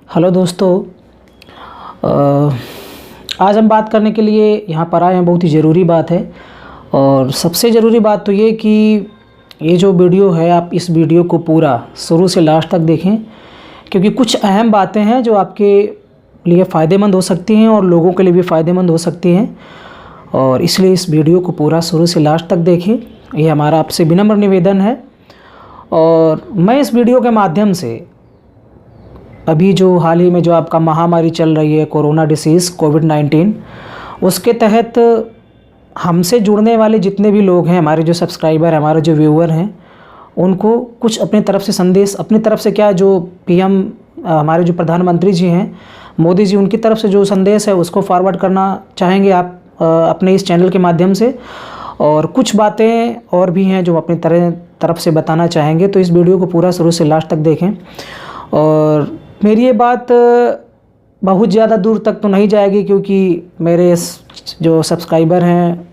Hello दोस्तों। आज हम बात करने के लिए यहाँ पर आए हैं। बहुत ही ज़रूरी बात है और सबसे ज़रूरी बात तो ये कि ये जो वीडियो है आप इस वीडियो को पूरा शुरू से लास्ट तक देखें, क्योंकि कुछ अहम बातें हैं जो आपके लिए फ़ायदेमंद हो सकती हैं और लोगों के लिए भी फ़ायदेमंद हो सकती हैं। और इसलिए इस वीडियो को पूरा शुरू से लास्ट तक देखें, ये हमारा आपसे विनम्र निवेदन है। और मैं इस वीडियो के माध्यम से अभी जो हाल ही में जो आपका महामारी चल रही है कोरोना डिसीज़ कोविड-19, उसके तहत हमसे जुड़ने वाले जितने भी लोग हैं, हमारे जो सब्सक्राइबर हैं, हमारे जो व्यूअर हैं, उनको कुछ अपनी तरफ से संदेश, अपनी तरफ से क्या, जो पीएम हमारे जो प्रधानमंत्री जी हैं मोदी जी, उनकी तरफ से जो संदेश है उसको फॉरवर्ड करना चाहेंगे आप अपने इस चैनल के माध्यम से। और कुछ बातें और भी हैं जो अपनी तरफ से बताना चाहेंगे, तो इस वीडियो को पूरा शुरू से लास्ट तक देखें। और मेरी ये बात बहुत ज़्यादा दूर तक तो नहीं जाएगी, क्योंकि मेरे जो सब्सक्राइबर हैं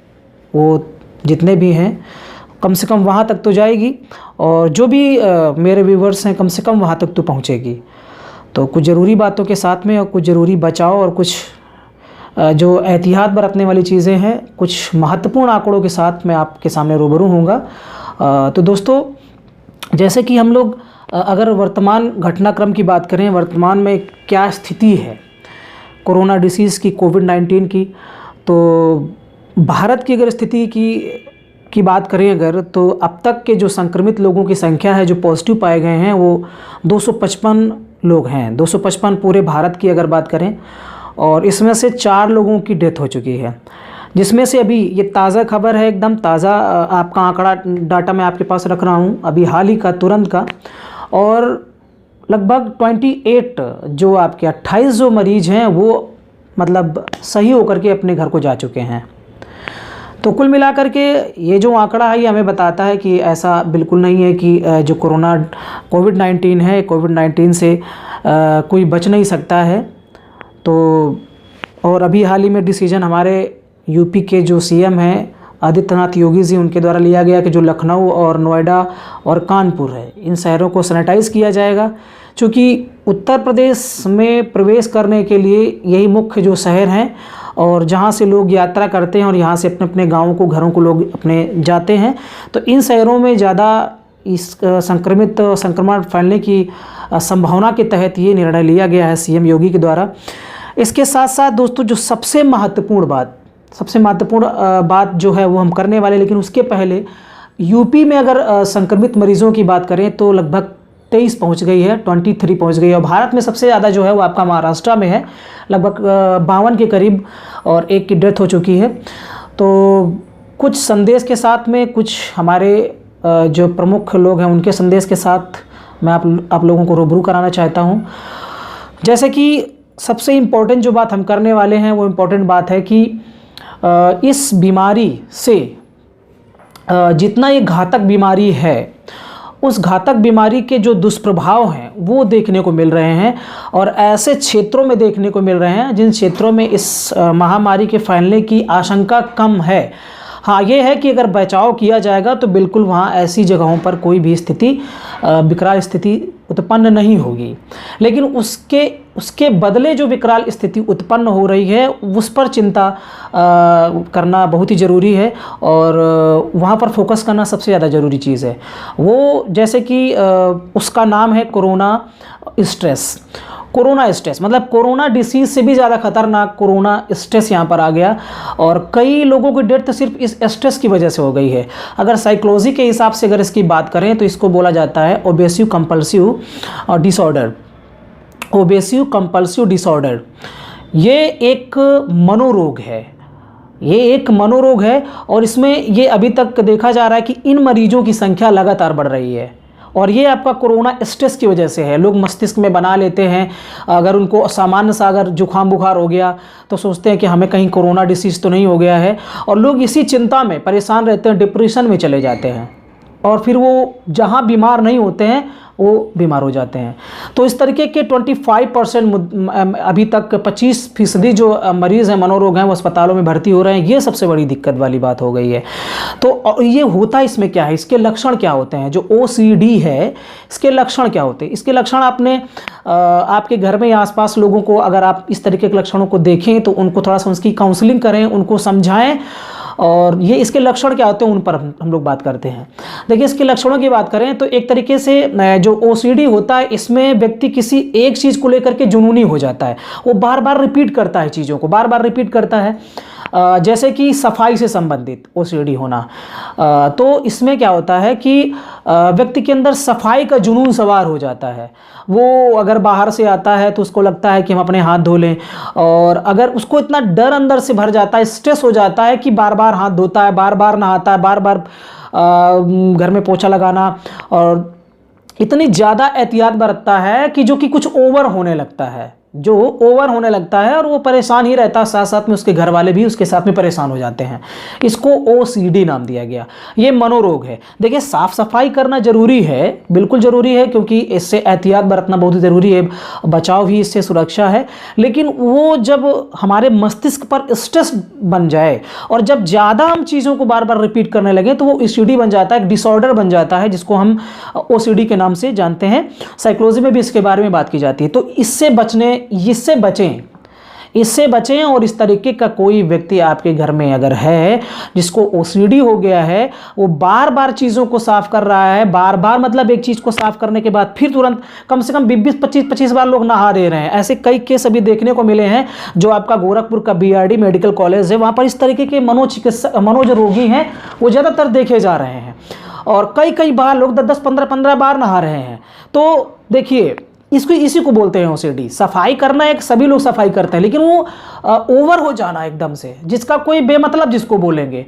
वो जितने भी हैं कम से कम वहाँ तक तो जाएगी, और जो भी मेरे व्यूवर्स हैं कम से कम वहाँ तक तो पहुँचेगी। तो कुछ ज़रूरी बातों के साथ में और कुछ ज़रूरी बचाव और कुछ जो एहतियात बरतने वाली चीज़ें हैं, कुछ महत्वपूर्ण आंकड़ों के साथ मैं आपके सामने रूबरू होऊंगा। तो दोस्तों, जैसे कि हम लोग अगर वर्तमान घटनाक्रम की बात करें, वर्तमान में क्या स्थिति है कोरोना डिसीज़ की, कोविड-19 की, तो भारत की अगर स्थिति की बात करें अगर, तो अब तक के जो संक्रमित लोगों की संख्या है, जो पॉजिटिव पाए गए हैं, वो 255 लोग हैं। 255 पूरे भारत की अगर बात करें, और इसमें से 4 लोगों की डेथ हो चुकी है, जिसमें से अभी ये ताज़ा खबर है, एकदम ताज़ा आपका आंकड़ा डाटा मैं आपके पास रख रहा हूँ, अभी हाल ही का, तुरंत का। और लगभग 28 जो आपके 28 जो मरीज़ हैं वो मतलब सही होकर के अपने घर को जा चुके हैं। तो कुल मिलाकर के ये जो आंकड़ा है ये हमें बताता है कि ऐसा बिल्कुल नहीं है कि जो कोविड-19 है, कोविड-19 से कोई बच नहीं सकता है। तो और अभी हाल ही में डिसीजन हमारे यूपी के जो सीएम हैं आदित्यनाथ योगी जी, उनके द्वारा लिया गया कि जो लखनऊ और नोएडा और कानपुर है, इन शहरों को सैनिटाइज़ किया जाएगा, क्योंकि उत्तर प्रदेश में प्रवेश करने के लिए यही मुख्य जो शहर हैं और जहां से लोग यात्रा करते हैं और यहां से अपने अपने गाँवों को, घरों को लोग अपने जाते हैं। तो इन शहरों में ज़्यादा इस संक्रमण फैलने की संभावना के तहत ये निर्णय लिया गया है सीएम योगी के द्वारा। इसके साथ साथ दोस्तों, जो सबसे महत्वपूर्ण बात जो है वो हम करने वाले, लेकिन उसके पहले यूपी में अगर संक्रमित मरीजों की बात करें तो लगभग 23 पहुंच गई है, 23 पहुंच गई है। और भारत में सबसे ज़्यादा जो है वो आपका महाराष्ट्र में है, लगभग 52 के करीब, और 1 की डेथ हो चुकी है। तो कुछ संदेश के साथ में, कुछ हमारे जो प्रमुख लोग हैं उनके संदेश के साथ मैं आप लोगों को रूबरू कराना चाहता हूँ। जैसे कि सबसे इम्पोर्टेंट जो बात हम करने वाले हैं वो इम्पोर्टेंट बात है कि इस बीमारी से जितना ये घातक बीमारी है, उस घातक बीमारी के जो दुष्प्रभाव हैं वो देखने को मिल रहे हैं, और ऐसे क्षेत्रों में देखने को मिल रहे हैं जिन क्षेत्रों में इस महामारी के फैलने की आशंका कम है। हाँ, ये है कि अगर बचाव किया जाएगा तो बिल्कुल वहाँ ऐसी जगहों पर कोई भी विकराल स्थिति उत्पन्न नहीं होगी, लेकिन उसके बदले जो विकराल स्थिति उत्पन्न हो रही है उस पर चिंता करना बहुत ही ज़रूरी है, और वहाँ पर फोकस करना सबसे ज़्यादा ज़रूरी चीज़ है। वो जैसे कि उसका नाम है कोरोना स्ट्रेस, मतलब कोरोना डिसीज़ से भी ज़्यादा खतरनाक कोरोना स्ट्रेस यहाँ पर आ गया, और कई लोगों की डेथ सिर्फ इस स्ट्रेस की वजह से हो गई है। अगर साइकोलॉजी के हिसाब से अगर इसकी बात करें तो इसको बोला जाता है ओबेसिव कंपल्सिव डिसऑर्डर। ये एक मनोरोग है, और इसमें ये अभी तक देखा जा रहा है कि इन मरीजों की संख्या लगातार बढ़ रही है, और ये आपका कोरोना स्ट्रेस की वजह से है। लोग मस्तिष्क में बना लेते हैं, अगर उनको सामान्य सा अगर जुकाम बुखार हो गया तो सोचते हैं कि हमें कहीं कोरोना डिसीज़ तो नहीं हो गया है, और लोग इसी चिंता में परेशान रहते हैं, डिप्रेशन में चले जाते हैं। और फिर वो जहाँ बीमार नहीं होते हैं वो बीमार हो जाते हैं। तो इस तरीके के 25% अभी तक 25% जो मरीज़ हैं मनोरोग हैं वो अस्पतालों में भर्ती हो रहे हैं। ये सबसे बड़ी दिक्कत वाली बात हो गई है। तो ये होता इसमें क्या है, इसके लक्षण क्या होते हैं? जो OCD है इसके लक्षण क्या होते हैं? इसके लक्षण आपके घर में या आसपास लोगों को अगर आप इस तरीके के लक्षणों को देखें तो उनको थोड़ा सा उसकी काउंसलिंग करें, उनको समझाएं। और ये इसके लक्षण क्या होते हैं उन पर हम लोग बात करते हैं। देखिए, इसके लक्षणों की बात करें तो एक तरीके से जो OCD होता है इसमें व्यक्ति किसी एक चीज़ को लेकर के जुनूनी हो जाता है। वो बार बार रिपीट करता है, चीज़ों को बार बार रिपीट करता है। जैसे कि सफाई से संबंधित OCD होना, तो इसमें क्या होता है कि व्यक्ति के अंदर सफाई का जुनून सवार हो जाता है। वो अगर बाहर से आता है तो उसको लगता है कि हम अपने हाथ धो लें, और अगर उसको इतना डर अंदर से भर जाता है, स्ट्रेस हो जाता है कि बार बार हाथ धोता है, बार बार नहाता है, बार बार घर में पोछा लगाना, और इतनी ज़्यादा एहतियात बरतता है कि जो कि कुछ ओवर होने लगता है, और वो परेशान ही रहता है। साथ साथ में उसके घर वाले भी उसके साथ में परेशान हो जाते हैं। इसको OCD नाम दिया गया। ये मनोरोग है। देखिए, साफ सफाई करना जरूरी है, बिल्कुल ज़रूरी है, क्योंकि इससे एहतियात बरतना बहुत ज़रूरी है, बचाव भी इससे सुरक्षा है। लेकिन वो जब हमारे मस्तिष्क पर स्ट्रेस बन जाए और जब ज़्यादा हम चीज़ों को बार बार रिपीट करने लगे तो वो OCD बन जाता है, एक डिसऑर्डर बन जाता है, जिसको हम OCD के नाम से जानते हैं। साइकोलॉजी में भी इसके बारे में बात की जाती है। तो इससे बचें और इस तरीके का कोई व्यक्ति आपके घर में अगर है जिसको OCD हो गया है, वो बार बार चीज़ों को साफ कर रहा है, बार बार मतलब एक चीज़ को साफ करने के बाद फिर तुरंत कम से कम 20-25 बार लोग नहा दे रहे हैं। ऐसे कई केस अभी देखने को मिले हैं। जो आपका गोरखपुर का BRD मेडिकल कॉलेज है, वहाँ पर इस तरीके के मनोज रोगी हैं वो ज़्यादातर देखे जा रहे हैं, और कई बार लोग 10-10, 15-15 बार नहा रहे हैं। तो देखिए, इसी को बोलते हैं OCD। सफाई करना एक सभी लोग सफाई करते हैं, लेकिन वो ओवर हो जाना एकदम से, जिसका कोई बेमतलब जिसको बोलेंगे,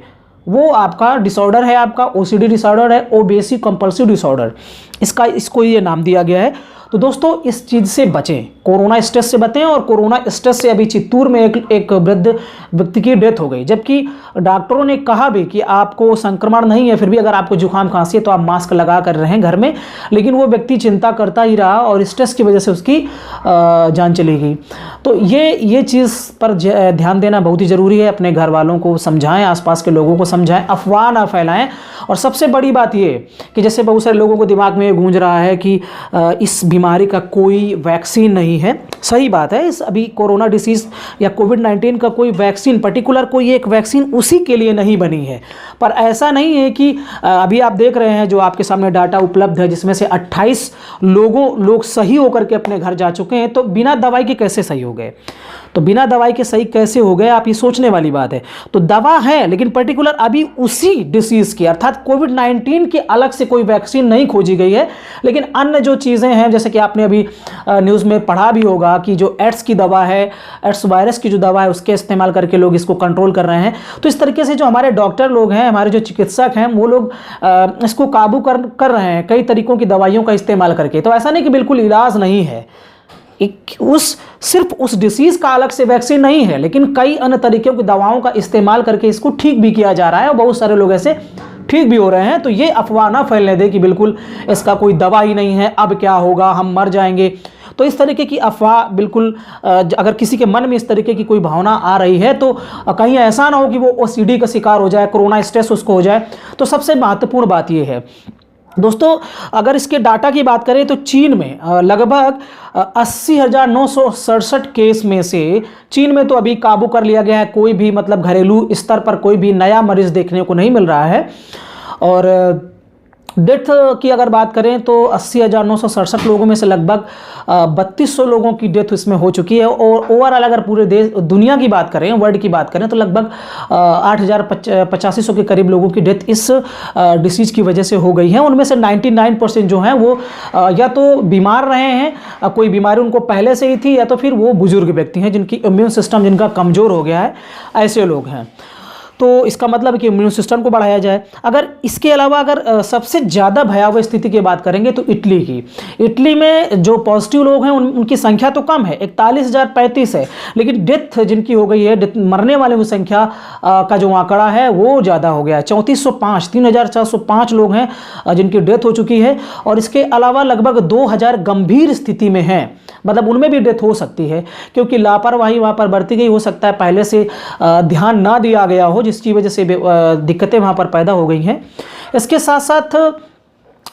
वो आपका डिसऑर्डर है, आपका OCD डिसऑर्डर है, ओबेसिव कंपल्सिव डिसऑर्डर, इसको ये नाम दिया गया है। तो दोस्तों, इस चीज़ से बचें, कोरोना स्ट्रेस से बचें। और कोरोना स्ट्रेस से अभी चित्तूर में एक वृद्ध व्यक्ति की डेथ हो गई, जबकि डॉक्टरों ने कहा भी कि आपको संक्रमण नहीं है, फिर भी अगर आपको जुकाम खांसी है तो आप मास्क लगा कर रहें घर में, लेकिन वो व्यक्ति चिंता करता ही रहा और स्ट्रेस की वजह से उसकी जान चली गई। तो ये चीज़ पर ध्यान देना बहुत ही ज़रूरी है। अपने घर वालों को समझाएं, आसपास के लोगों को समझाएं, अफवाह ना फैलाएं। और सबसे बड़ी बात ये कि जैसे बहुत सारे लोगों को दिमाग में गूंज रहा है कि इस बीमारी का कोई वैक्सीन नहीं है। सही बात है, इस अभी कोरोना डिसीज़ या कोविड-19 का कोई वैक्सीन, पर्टिकुलर कोई एक वैक्सीन उसी के लिए नहीं बनी है। पर ऐसा नहीं है कि अभी आप देख रहे हैं जो आपके सामने डाटा उपलब्ध है, जिसमें से 28 लोग सही होकर के अपने घर जा चुके हैं। तो बिना दवाई के कैसे सही हो गए? तो बिना दवाई के सही कैसे हो गए, आप ये सोचने वाली बात है। तो दवा है, लेकिन पर्टिकुलर अभी उसी डिसीज़ की, अर्थात कोविड-19 की अलग से कोई वैक्सीन नहीं खोजी गई है। लेकिन अन्य जो चीज़ें हैं, जैसे कि आपने अभी न्यूज़ में पढ़ा भी होगा कि जो एड्स की दवा है, एड्स वायरस की जो दवा है, उसके इस्तेमाल करके लोग इसको कंट्रोल कर रहे हैं। तो इस तरीके से जो हमारे डॉक्टर लोग हैं, हमारे जो चिकित्सक हैं, वो लोग इसको काबू कर रहे हैं कई तरीकों की दवाइयों का इस्तेमाल करके। तो ऐसा नहीं कि बिल्कुल इलाज नहीं है, सिर्फ उस डिसीज़ का अलग से वैक्सीन नहीं है, लेकिन कई अन्य तरीकों की दवाओं का इस्तेमाल करके इसको ठीक भी किया जा रहा है, और बहुत सारे लोग ऐसे ठीक भी हो रहे हैं। तो ये अफवाह ना फैलने दे कि बिल्कुल इसका कोई दवा ही नहीं है, अब क्या होगा, हम मर जाएंगे। तो इस तरीके की अफवाह बिल्कुल, अगर किसी के मन में इस तरीके की कोई भावना आ रही है तो कहीं ऐसा ना हो कि वो OCD का शिकार हो जाए, कोरोना स्ट्रेस उसको हो जाए। तो सबसे महत्वपूर्ण बात ये है दोस्तों, अगर इसके डाटा की बात करें तो चीन में लगभग 80,967 केस में से चीन में तो अभी काबू कर लिया गया है। कोई भी मतलब घरेलू स्तर पर कोई भी नया मरीज देखने को नहीं मिल रहा है। और डेथ की अगर बात करें तो 80,967 लोगों में से लगभग 3200 लोगों की डेथ इसमें हो चुकी है। और ओवरऑल अगर पूरे दुनिया की बात करें, वर्ल्ड की बात करें, तो लगभग 8,850 के करीब लोगों की डेथ इस डिसीज़ की वजह से हो गई है। उनमें से 99% जो हैं वो या तो बीमार रहे हैं, कोई बीमारी उनको पहले से ही थी, या तो फिर वो बुजुर्ग व्यक्ति हैं जिनकी इम्यून सिस्टम जिनका कमज़ोर हो गया है, ऐसे लोग हैं। तो इसका मतलब है कि इम्यून सिस्टम को बढ़ाया जाए। अगर इसके अलावा अगर सबसे ज़्यादा भयावह स्थिति की बात करेंगे तो इटली की, इटली में जो पॉजिटिव लोग हैं उनकी संख्या तो कम है, 41,035 है, लेकिन डेथ जिनकी हो गई है, मरने वाले की संख्या का जो आंकड़ा है वो ज़्यादा हो गया है, 3405, 3,405 लोग हैं जिनकी डेथ हो चुकी है। और इसके अलावा लगभग 2,000 गंभीर स्थिति में हैं, मतलब उनमें भी डेथ हो सकती है, क्योंकि लापरवाही वहाँ पर बरती गई, हो सकता है पहले से ध्यान ना दिया गया हो, जिसकी वजह से दिक्कतें वहाँ पर पैदा हो गई हैं। इसके साथ साथ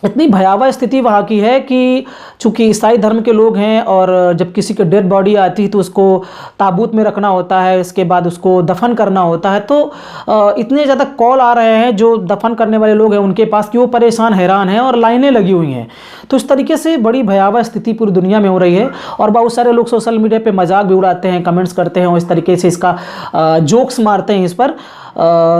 इतनी भयावह स्थिति वहाँ की है कि चूँकि ईसाई धर्म के लोग हैं और जब किसी की डेड बॉडी आती है तो उसको ताबूत में रखना होता है, इसके बाद उसको दफन करना होता है, तो इतने ज़्यादा कॉल आ रहे हैं जो दफन करने वाले लोग हैं उनके पास कि वो परेशान हैरान हैं और लाइनें लगी हुई हैं। तो इस तरीके से बड़ी भयावह स्थिति पूरी दुनिया में हो रही है और बहुत सारे लोग सोशल मीडिया पर मजाक भी उड़ाते हैं, कमेंट्स करते हैं और इस तरीके से इसका जोक्स मारते हैं इस पर।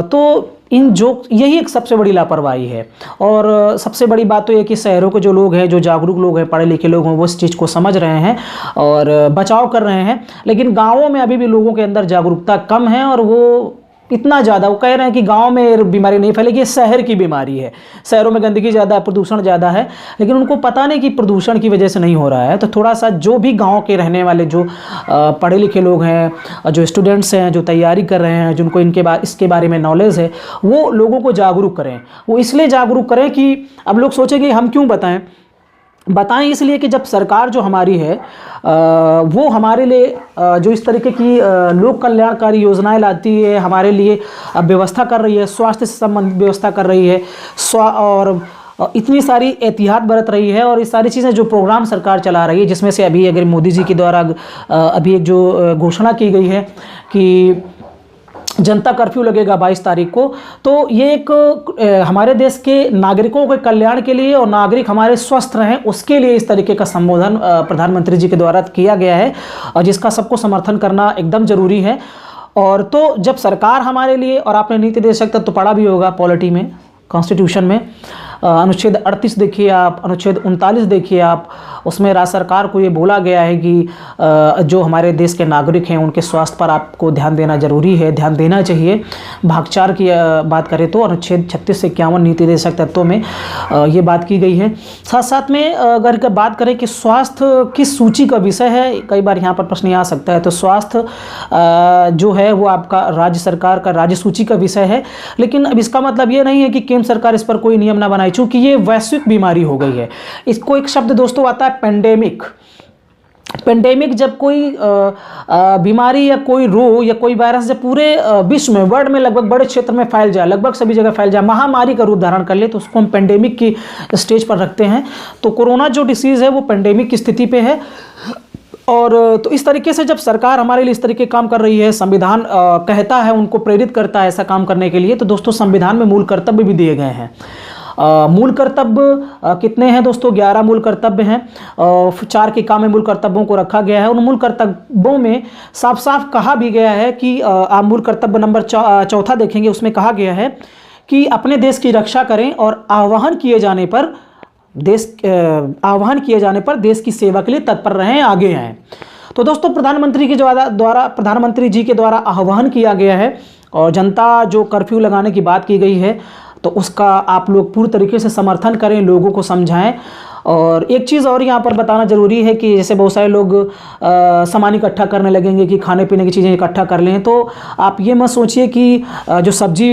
तो इन जोक यही एक सबसे बड़ी लापरवाही है। और सबसे बड़ी बात तो ये कि शहरों के जो लोग हैं, जो जागरूक लोग हैं, पढ़े लिखे लोग हैं, वो इस चीज़ को समझ रहे हैं और बचाव कर रहे हैं, लेकिन गांवों में अभी भी लोगों के अंदर जागरूकता कम है और वो इतना ज़्यादा, वो कह रहे हैं कि गांव में बीमारी नहीं फैलेगी, ये शहर की बीमारी है, शहरों में गंदगी ज़्यादा है, प्रदूषण ज़्यादा है, लेकिन उनको पता नहीं कि प्रदूषण की वजह से नहीं हो रहा है। तो थोड़ा सा जो भी गांव के रहने वाले जो पढ़े लिखे लोग हैं, जो स्टूडेंट्स हैं, जो तैयारी कर रहे हैं, जिनको इसके बारे में नॉलेज है, वो लोगों को जागरूक करें। वो इसलिए जागरूक करें कि अब लोग सोचेंगे हम क्यों बताएं इसलिए कि जब सरकार जो हमारी है वो हमारे लिए जो इस तरीके की लोक कल्याणकारी योजनाएं लाती है, हमारे लिए व्यवस्था कर रही है, स्वास्थ्य से संबंधित व्यवस्था कर रही है, और इतनी सारी एहतियात बरत रही है, और ये सारी चीज़ें जो प्रोग्राम सरकार चला रही है, जिसमें से अभी अगर मोदी जी के द्वारा अभी एक जो घोषणा की गई है कि जनता कर्फ्यू लगेगा 22 तारीख को, तो ये एक हमारे देश के नागरिकों के कल्याण के लिए और नागरिक हमारे स्वस्थ रहें उसके लिए इस तरीके का संबोधन प्रधानमंत्री जी के द्वारा किया गया है, और जिसका सबको समर्थन करना एकदम ज़रूरी है। और तो जब सरकार हमारे लिए, और आपने नीति निर्देशक तत्व तो पढ़ा भी होगा पॉलिटी में, कॉन्स्टिट्यूशन में, अनुच्छेद 38 देखिए आप, अनुच्छेद 39 देखिए आप, उसमें राज्य सरकार को ये बोला गया है कि जो हमारे देश के नागरिक हैं उनके स्वास्थ्य पर आपको ध्यान देना जरूरी है, ध्यान देना चाहिए। भाग 4 की बात करें तो अनुच्छेद 36 से 51 नीति निर्देशक तत्वों में ये बात की गई है। साथ साथ में अगर बात करें कि स्वास्थ्य किस सूची का विषय है, कई बार यहाँ पर प्रश्न आ सकता है, तो स्वास्थ्य जो है वो आपका राज्य सरकार का राज्य सूची का विषय है, लेकिन अब इसका मतलब ये नहीं है कि केंद्र सरकार इस पर कोई नियम ना बनाए, चूंकि ये वैश्विक बीमारी हो गई है। इसको एक शब्द दोस्तों आता है पेंडेमिक। पेंडेमिक जब कोई बीमारी या कोई रोग या कोई वायरस जब पूरे विश्व में, वर्ल्ड में लगभग बड़े क्षेत्र में फैल जाए, लगभग सभी जगह फैल जाए, महामारी का रूप धारण कर ले, तो उसको हम पेंडेमिक की स्टेज पर रखते हैं। तो कोरोना जो डिसीज़ है वो पेंडेमिक की स्थिति पे है। और तो इस तरीके से जब सरकार हमारे लिए इस तरीके काम कर रही है, संविधान कहता है, उनको प्रेरित करता है ऐसा काम करने के लिए, तो दोस्तों संविधान में मूल कर्तव्य भी दिए गए हैं। मूल कर्तव्य कितने हैं दोस्तों? 11 मूल कर्तव्य हैं, 4 के काम में मूल कर्तव्यों को रखा गया है। उन मूल कर्तव्यों में साफ साफ कहा भी गया है कि आप मूल कर्तव्य नंबर 4 देखेंगे, उसमें कहा गया है कि अपने देश की रक्षा करें और आह्वान किए जाने पर देश की सेवा के लिए तत्पर रहें, आगे आएँ। तो दोस्तों प्रधानमंत्री जी के द्वारा आह्वान किया गया है और जनता जो कर्फ्यू लगाने की बात की गई है, तो उसका आप लोग पूरी तरीके से समर्थन करें, लोगों को समझाएं। और एक चीज़ और यहाँ पर बताना ज़रूरी है कि जैसे बहुत सारे लोग सामान इकट्ठा करने लगेंगे कि खाने पीने की चीज़ें इकट्ठा कर लें, तो आप ये मत सोचिए कि जो सब्जी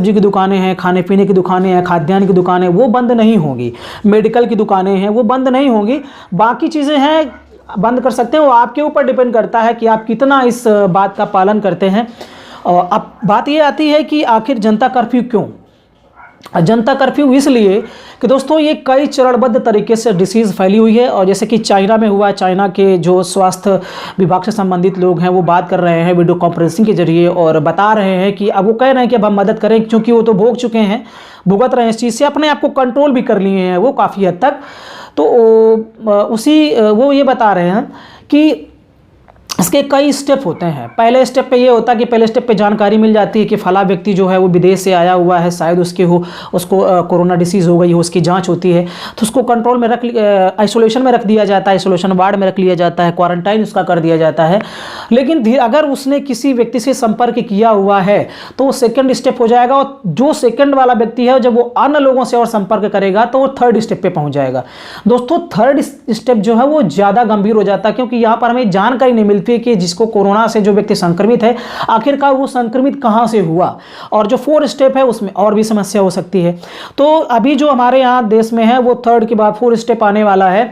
की दुकानें हैं, खाने पीने की दुकानें हैं, खाद्यान्न की दुकानें, वो बंद नहीं होंगी, मेडिकल की दुकानें हैं वो बंद नहीं होंगी, बाकी चीज़ें हैं बंद कर सकते हैं। वो आपके ऊपर डिपेंड करता है कि आप कितना इस बात का पालन करते हैं। और अब बात ये आती है कि आखिर जनता कर्फ्यू क्यों? जनता कर्फ्यू इसलिए कि दोस्तों ये कई चरणबद्ध तरीके से डिसीज़ फैली हुई है, और जैसे कि चाइना में हुआ, चाइना के जो स्वास्थ्य विभाग से संबंधित लोग हैं वो बात कर रहे हैं वीडियो कॉन्फ्रेंसिंग के जरिए और बता रहे हैं कि अब वो कह रहे हैं कि अब हम मदद करें, क्योंकि वो तो भुगत रहे हैं इस चीज़ से, अपने आप को कंट्रोल भी कर लिए हैं वो काफ़ी हद तक। तो वो ये बता रहे हैं कि इसके कई स्टेप होते हैं। पहले स्टेप पे ये होता है कि पहले स्टेप पे जानकारी मिल जाती है कि फला व्यक्ति जो है वो विदेश से आया हुआ है, शायद उसको कोरोना डिसीज़ हो गई हो, उसकी जांच होती है तो उसको कंट्रोल में आइसोलेशन में रख दिया जाता है, आइसोलेशन वार्ड में रख लिया जाता है, क्वारंटाइन उसका कर दिया जाता है। लेकिन अगर उसने किसी व्यक्ति से संपर्क किया हुआ है तो वो सेकेंड स्टेप हो जाएगा, और जो सेकेंड वाला व्यक्ति है जब वो अन्य लोगों से और संपर्क करेगा तो वो थर्ड स्टेप पे पहुंच जाएगा। दोस्तों थर्ड स्टेप जो है वो ज़्यादा गंभीर हो जाता है, क्योंकि यहाँ पर हमें जानकारी नहीं मिलती कि जिसको कोरोना से जो व्यक्ति संक्रमित है आखिरकार वो संक्रमित कहां से हुआ, और जो फोर्थ स्टेप है उसमें और भी समस्या हो सकती है। तो अभी जो हमारे यहाँ देश में है वो थर्ड के बाद फोर्थ स्टेप आने वाला है।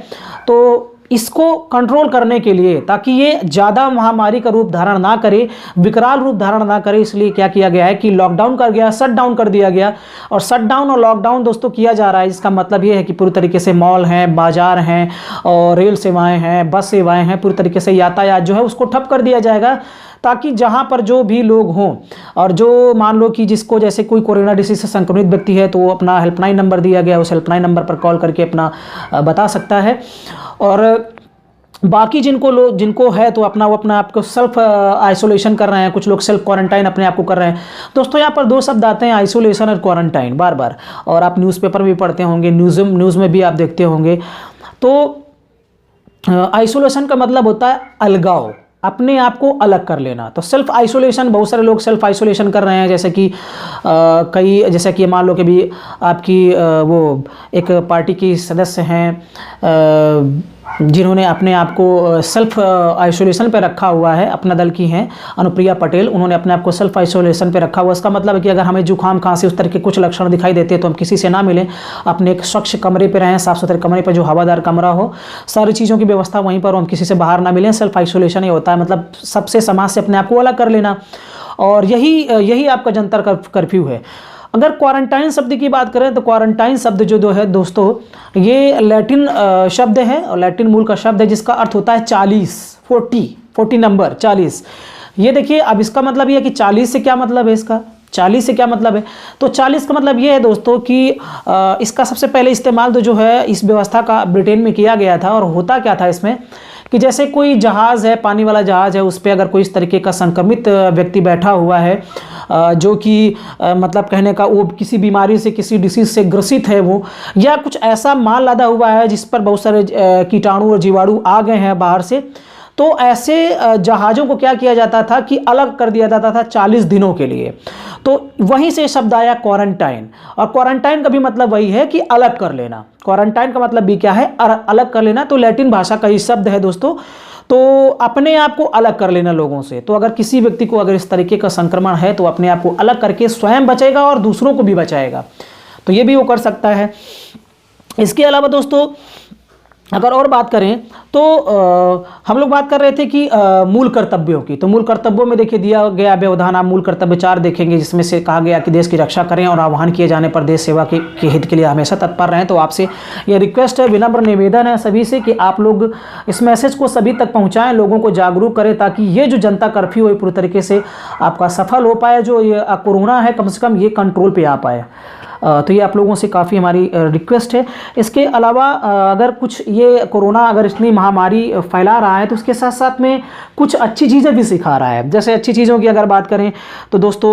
तो इसको कंट्रोल करने के लिए, ताकि ये ज़्यादा महामारी का रूप धारण ना करे, विकराल रूप धारण ना करे, इसलिए क्या किया गया है कि लॉकडाउन कर गया, शट डाउन कर दिया गया। और शट डाउन और लॉकडाउन दोस्तों किया जा रहा है, इसका मतलब ये है कि पूरी तरीके से मॉल हैं, बाजार हैं और रेल सेवाएं हैं, बस सेवाएं हैं, पूरी तरीके से यातायात जो है उसको ठप कर दिया जाएगा, ताकि जहां पर जो भी लोग हों, और जो मान लो कि जिसको जैसे कोई कोरोना डिसीज से संक्रमित व्यक्ति है तो वो अपना हेल्पलाइन नंबर दिया गया, उस हेल्पलाइन नंबर पर कॉल करके अपना बता सकता है। और बाकी जिनको है तो वो अपना आपको सेल्फ आइसोलेशन कर रहे हैं, कुछ लोग सेल्फ क्वारंटाइन अपने आप को कर रहे हैं। दोस्तों यहाँ पर दो शब्द आते हैं, आइसोलेशन और क्वारंटाइन, बार बार, और आप न्यूज़पेपर भी पढ़ते होंगे, न्यूज़ में भी आप देखते होंगे। तो आइसोलेशन का मतलब होता है अलगाव, अपने आप को अलग कर लेना। तो सेल्फ आइसोलेशन, बहुत सारे लोग सेल्फ आइसोलेशन कर रहे हैं, जैसे कि मान लो कि भी आपकी वो एक पार्टी की सदस्य हैं जिन्होंने अपने आप को सेल्फ आइसोलेशन पे रखा हुआ है, अपना दल की हैं अनुप्रिया पटेल, उन्होंने अपने आप को सेल्फ आइसोलेशन पे रखा हुआ। इसका मतलब है कि अगर हमें जुकाम खांसी उस तरह के कुछ लक्षण दिखाई देते हैं तो हम किसी से ना मिलें, अपने एक स्वच्छ कमरे पे रहें, साफ सुथरे कमरे पे जो हवादार कमरा हो, सारी चीज़ों की व्यवस्था वहीं पर हो, हम किसी से बाहर ना मिलें। सेल्फ आइसोलेशन ये होता है, मतलब सबसे, समाज से अपने आप को अलग कर लेना, और यही आपका जनता कर्फ्यू है। अगर क्वारंटाइन शब्द की बात करें तो क्वारंटाइन शब्द जो है दोस्तों, ये लैटिन शब्द है, और लैटिन मूल का शब्द है जिसका अर्थ होता है 40 नंबर 40। ये देखिए, अब इसका मतलब ये है कि 40 से क्या मतलब है, इसका 40 से क्या मतलब है, तो 40 का मतलब ये है दोस्तों कि इसका सबसे पहले इस्तेमाल तो जो है इस व्यवस्था का ब्रिटेन में किया गया था। और होता क्या था इसमें कि जैसे कोई जहाज़ है, पानी वाला जहाज़ है, उस पर अगर कोई इस तरीके का संक्रमित व्यक्ति बैठा हुआ है जो कि मतलब कहने का वो किसी बीमारी से, किसी डिसीज से ग्रसित है वो, या कुछ ऐसा माल लादा हुआ है जिस पर बहुत सारे कीटाणु और जीवाणु आ गए हैं बाहर से, तो ऐसे जहाज़ों को क्या किया जाता था कि अलग कर दिया जाता था 40 दिनों के लिए। तो वहीं से शब्द आया क्वारंटाइन, और क्वारंटाइन का भी मतलब वही है कि अलग कर लेना। क्वारंटाइन का मतलब भी क्या है, अलग कर लेना। तो लैटिन भाषा का ही शब्द है दोस्तों, तो अपने आप को अलग कर लेना लोगों से। तो अगर किसी व्यक्ति को अगर इस तरीके का संक्रमण है तो अपने आप को अलग करके स्वयं बचेगा और दूसरों को भी बचाएगा, तो ये भी वो कर सकता है। इसके अलावा दोस्तों अगर और बात करें तो हम लोग बात कर रहे थे कि मूल कर्तव्यों की। तो मूल कर्तव्यों में देखिए दिया गया व्यवधान, आप मूल कर्तव्य 4 देखेंगे, जिसमें से कहा गया कि देश की रक्षा करें और आह्वान किए जाने पर देश सेवा के हित के लिए हमेशा तत्पर रहें। तो आपसे यह रिक्वेस्ट है, विनम्र निवेदन है सभी से कि आप लोग इस मैसेज को सभी तक पहुँचाएँ, लोगों को जागरूक करें, ताकि ये जो जनता कर्फ्यू है पूरी तरीके से आपका सफल हो पाए। जो ये कोरोना है कम से कम ये कंट्रोल पे आ पाए। तो ये आप लोगों से काफ़ी हमारी रिक्वेस्ट है। इसके अलावा अगर कुछ ये कोरोना अगर इतनी महामारी फैला रहा है तो उसके साथ साथ में कुछ अच्छी चीज़ें भी सिखा रहा है। जैसे अच्छी चीज़ों की अगर बात करें तो दोस्तों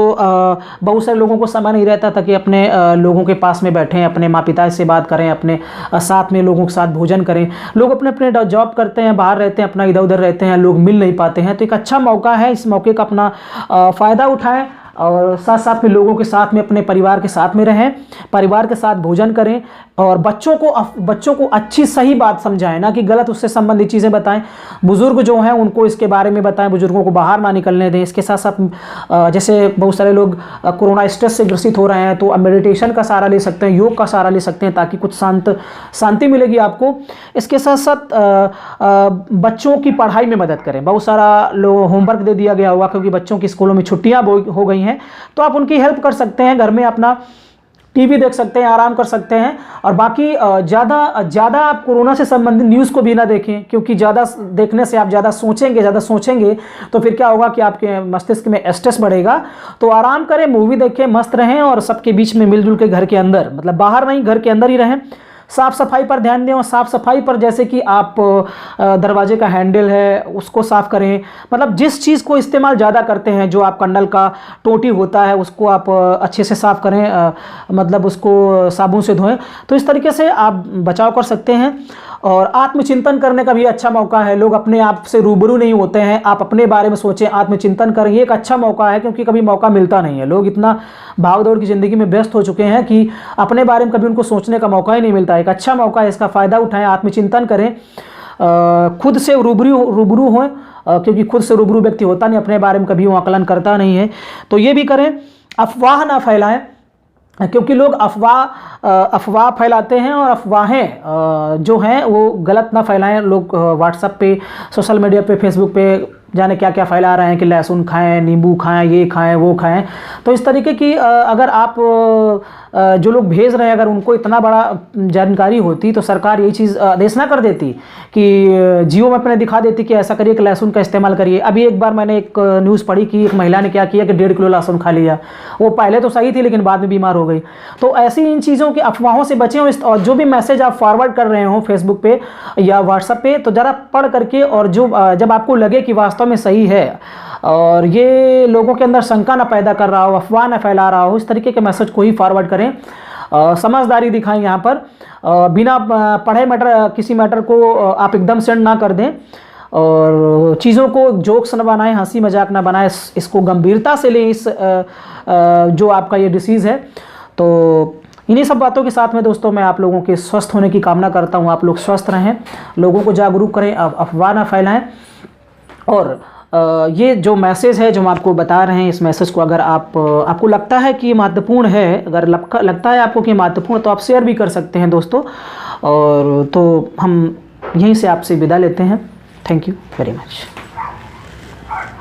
बहुत सारे लोगों को समय नहीं रहता था कि अपने लोगों के पास में बैठें, अपने माँ पिता से बात करें, अपने साथ में लोगों के साथ भोजन करें। लोग अपने अपने जॉब करते हैं, बाहर रहते हैं, अपना इधर उधर रहते हैं, लोग मिल नहीं पाते हैं। तो एक अच्छा मौका है, इस मौके का अपना फ़ायदा उठाएं और साथ साथ में लोगों के साथ में अपने परिवार के साथ में रहें, परिवार के साथ भोजन करें, और बच्चों को अच्छी सही बात समझाएं, ना कि गलत उससे संबंधित चीज़ें बताएं। बुज़ुर्ग जो हैं उनको इसके बारे में बताएं, बुज़ुर्गों को बाहर ना निकलने दें। इसके साथ साथ जैसे बहुत सारे लोग कोरोना स्ट्रेस से ग्रसित हो रहे हैं तो अब मेडिटेशन का सहारा ले सकते हैं, योग का सहारा ले सकते हैं, ताकि कुछ शांति मिलेगी आपको। इसके साथ साथ बच्चों की पढ़ाई में मदद करें। बहुत सारा होमवर्क दे दिया गया होगा क्योंकि बच्चों की स्कूलों में छुट्टियाँ हो गई हैं, तो आप उनकी हेल्प कर सकते हैं। घर में अपना टीवी देख सकते हैं, आराम कर सकते हैं। और बाकी ज़्यादा आप कोरोना से संबंधित न्यूज़ को भी ना देखें, क्योंकि ज़्यादा देखने से आप ज़्यादा सोचेंगे तो फिर क्या होगा कि आपके मस्तिष्क में स्ट्रेस बढ़ेगा। तो आराम करें, मूवी देखें, मस्त रहें, और सबके बीच में मिलजुल के घर के अंदर, मतलब बाहर नहीं, घर के अंदर ही रहें, साफ़ सफाई पर ध्यान दें। और साफ़ सफाई पर जैसे कि आप दरवाजे का हैंडल है उसको साफ़ करें, मतलब जिस चीज़ को इस्तेमाल ज़्यादा करते हैं, जो आपका नल का टोटी होता है उसको आप अच्छे से साफ़ करें, मतलब उसको साबुन से धोएं। तो इस तरीके से आप बचाव कर सकते हैं। और आत्मचिंतन करने का भी अच्छा मौका है। लोग अपने आप से रूबरू नहीं होते हैं, आप अपने बारे में सोचें, आत्मचिंतन करें, ये एक अच्छा मौका है, क्योंकि कभी मौका मिलता नहीं है। लोग इतना भाग दौड़ की ज़िंदगी में व्यस्त हो चुके हैं कि अपने बारे में कभी उनको सोचने का मौका ही नहीं मिलता है। एक अच्छा मौका है, इसका फ़ायदा उठाएं, आत्मचिंतन करें, खुद से रूबरू हों, क्योंकि खुद से रूबरू व्यक्ति होता नहीं, अपने बारे में कभी वो आकलन करता नहीं है। तो ये भी करें। अफवाह ना फैलाएं, क्योंकि लोग अफवाह फैलाते हैं, और अफवाहें जो हैं वो गलत ना फैलाएं। लोग व्हाट्सएप पे, सोशल मीडिया पे, फेसबुक पे जाने क्या क्या फैला रहे हैं कि लहसुन खाएं, नींबू खाएं, ये खाएं, वो खाएं। तो इस तरीके की अगर आप जो लोग भेज रहे हैं अगर उनको इतना बड़ा जानकारी होती तो सरकार यही चीज़ आदेश ना कर देती कि जियो में अपने दिखा देती कि ऐसा करिए कि लहसुन का इस्तेमाल करिए। अभी एक बार मैंने एक न्यूज़ पढ़ी कि एक महिला ने क्या किया कि 1.5 किलो लहसुन खा लिया। वो पहले तो सही थी लेकिन बाद में बीमार हो गई। तो ऐसी इन चीज़ों की अफवाहों से बचें। और जो भी मैसेज आप फॉरवर्ड कर रहे हो फेसबुक पे या व्हाट्सएप पे, तो ज़रा पढ़ करके, और जो जब आपको लगे कि वास्तव में सही है और ये लोगों के अंदर शंका ना पैदा कर रहा हो, अफवाह ना फैला रहा हो, इस तरीके के मैसेज को ही फॉरवर्ड करें। समझदारी दिखाएं यहाँ पर, बिना पढ़े किसी मैटर को आप एकदम सेंड ना कर दें, और चीज़ों को जोक्स न बनाएं, हंसी मजाक ना बनाएं, इसको गंभीरता से लें, इस जो आपका ये डिसीज़ है। तो इन्हीं सब बातों के साथ में दोस्तों मैं आप लोगों के स्वस्थ होने की कामना करता हूँ। आप लोग स्वस्थ रहें, लोगों को जागरूक करें, अफवाह ना फैलाएं। और ये जो मैसेज है जो हम आपको बता रहे हैं, इस मैसेज को अगर आपको लगता है कि महत्वपूर्ण है, अगर लगता है आपको कि महत्वपूर्ण, तो आप शेयर भी कर सकते हैं दोस्तों। और तो हम यहीं से आपसे विदा लेते हैं। Thank you very much.